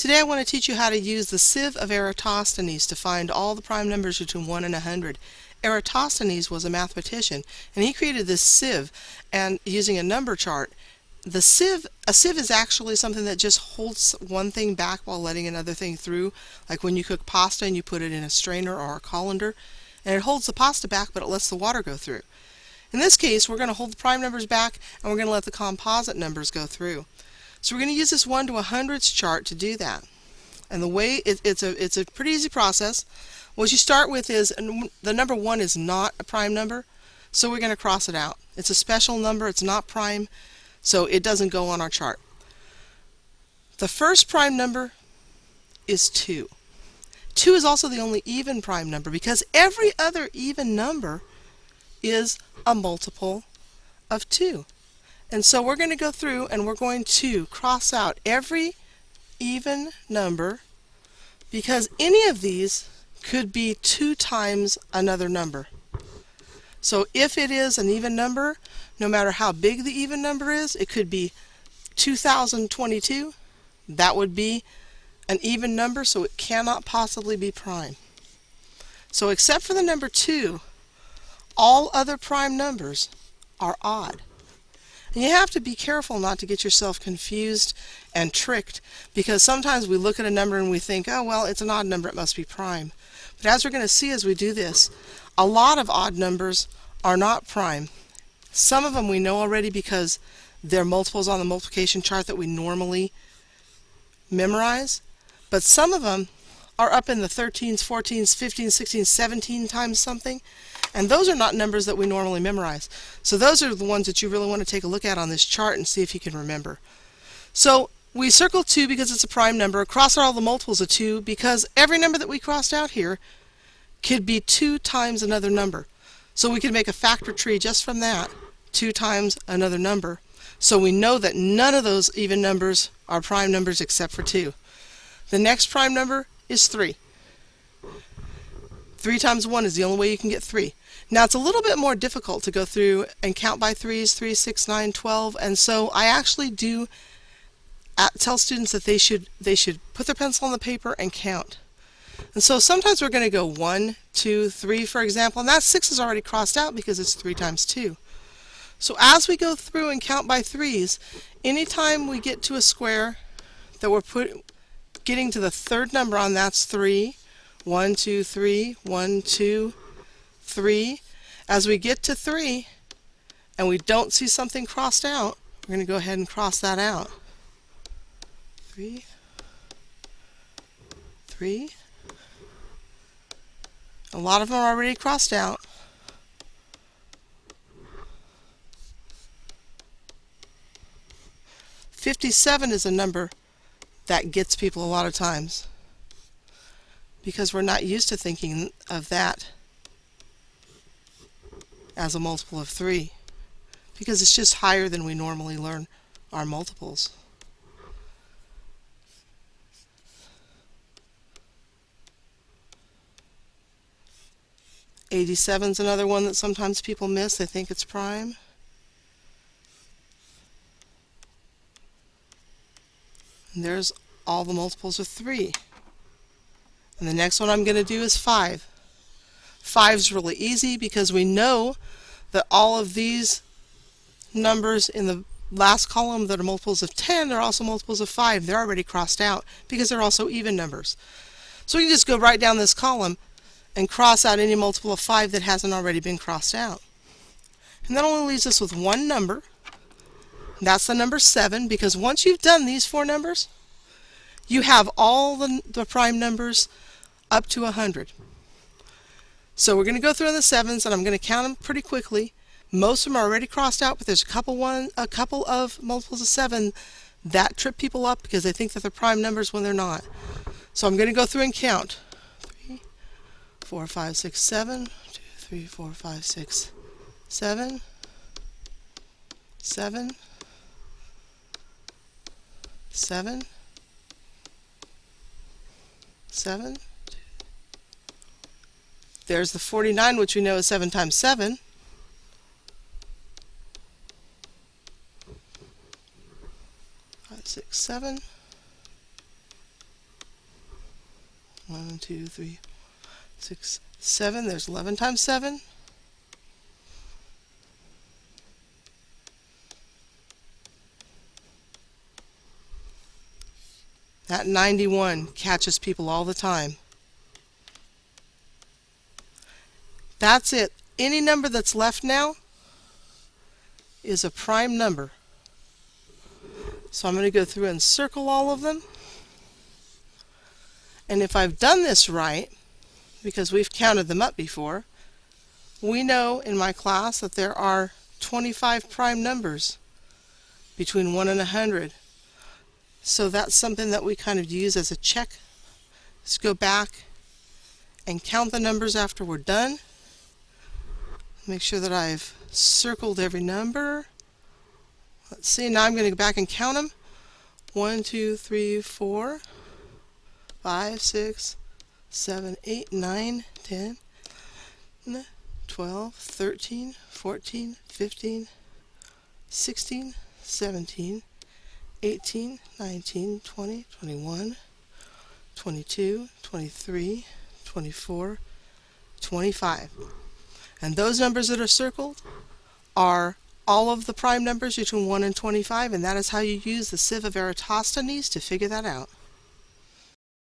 Today I want to teach you how to use the Sieve of Eratosthenes to find all the prime numbers between 1 and 100. Eratosthenes was a mathematician, and he created this sieve, and using a number chart. A sieve is actually something that just holds one thing back while letting another thing through, like when you cook pasta and you put it in a strainer or a colander, and it holds the pasta back but it lets the water go through. In this case, we're going to hold the prime numbers back and we're going to let the composite numbers go through. So we're going to use this 1 to 100s chart to do that. And the way it's a pretty easy process. What you start with is the number 1 is not a prime number, so we're going to cross it out. It's a special number, it's not prime, so it doesn't go on our chart. The first prime number is 2. 2 is also the only even prime number because every other even number is a multiple of 2. And so we're going to go through and we're going to cross out every even number because any of these could be 2 times another number. So if it is an even number, no matter how big the even number is, it could be 2022. That would be an even number, so it cannot possibly be prime. So except for the number 2, all other prime numbers are odd. And you have to be careful not to get yourself confused and tricked, because sometimes we look at a number and we think, oh well, it's an odd number, it must be prime. But as we're going to see as we do this, a lot of odd numbers are not prime. Some of them we know already because they're multiples on the multiplication chart that we normally memorize, but some of them are up in the 13s, 14s, 15s, 16s, 17 times something, and those are not numbers that we normally memorize. So those are the ones that you really want to take a look at on this chart and see if you can remember. So we circle 2 because it's a prime number, cross out all the multiples of 2 because every number that we crossed out here could be 2 times another number. So we could make a factor tree just from that, 2 times another number. So we know that none of those even numbers are prime numbers except for 2. The next prime number is 3. 3 times 1 is the only way you can get 3. Now it's a little bit more difficult to go through and count by 3s, 3, 6, 9, 12, and so I actually do tell students that they should put their pencil on the paper and count. And so sometimes we're going to go 1, 2, 3, for example, and that 6 is already crossed out because it's 3 times 2. So as we go through and count by 3s, anytime we get to a square that we're getting to the third number on, that's 3. 1, 2, 3, 1, 2, 3. As we get to 3 and we don't see something crossed out, we're going to go ahead and cross that out. 3, 3. A lot of them are already crossed out. "57" is a number that gets people a lot of times because we're not used to thinking of that as a multiple of 3 because it's just higher than we normally learn our multiples. "87" is another one that sometimes people miss. They think it's prime. And there's all the multiples of 3. And the next one I'm going to do is 5. 5 is really easy because we know that all of these numbers in the last column that are multiples of 10 are also multiples of 5. They're already crossed out because they're also even numbers. So we can just go right down this column and cross out any multiple of 5 that hasn't already been crossed out. And that only leaves us with one number. That's the number 7, because once you've done these 4 numbers, you have all the prime numbers up to 100. So we're going to go through on the 7s, and I'm going to count them pretty quickly. Most of them are already crossed out, but there's a couple of multiples of 7 that trip people up because they think that they're prime numbers when they're not. So I'm going to go through and count. 3, 4, 5, 6, 7. 2, 3, 4, 5, 6, 7. 7. 7. 7. There's the 49, which we know is 7 times 7. 5, 6, 7. 1, 2, 3, 6, 7. There's 11 times 7. That 91 catches people all the time. That's it. Any number that's left now is a prime number. So I'm going to go through and circle all of them. And if I've done this right, because we've counted them up before, we know in my class that there are 25 prime numbers between 1 and 100. So that's something that we kind of use as a check. Let's go back and count the numbers after we're done. Make sure that I've circled every number. Let's see, now I'm going to go back and count them. 1, 2, 3, 4, 5, 6, 7, 8, 9, 10, 12, 13, 14, 15, 16, 17, 18, 19, 20, 21, 22, 23, 24, 25. And those numbers that are circled are all of the prime numbers between 1 and 25, and that is how you use the Sieve of Eratosthenes to figure that out.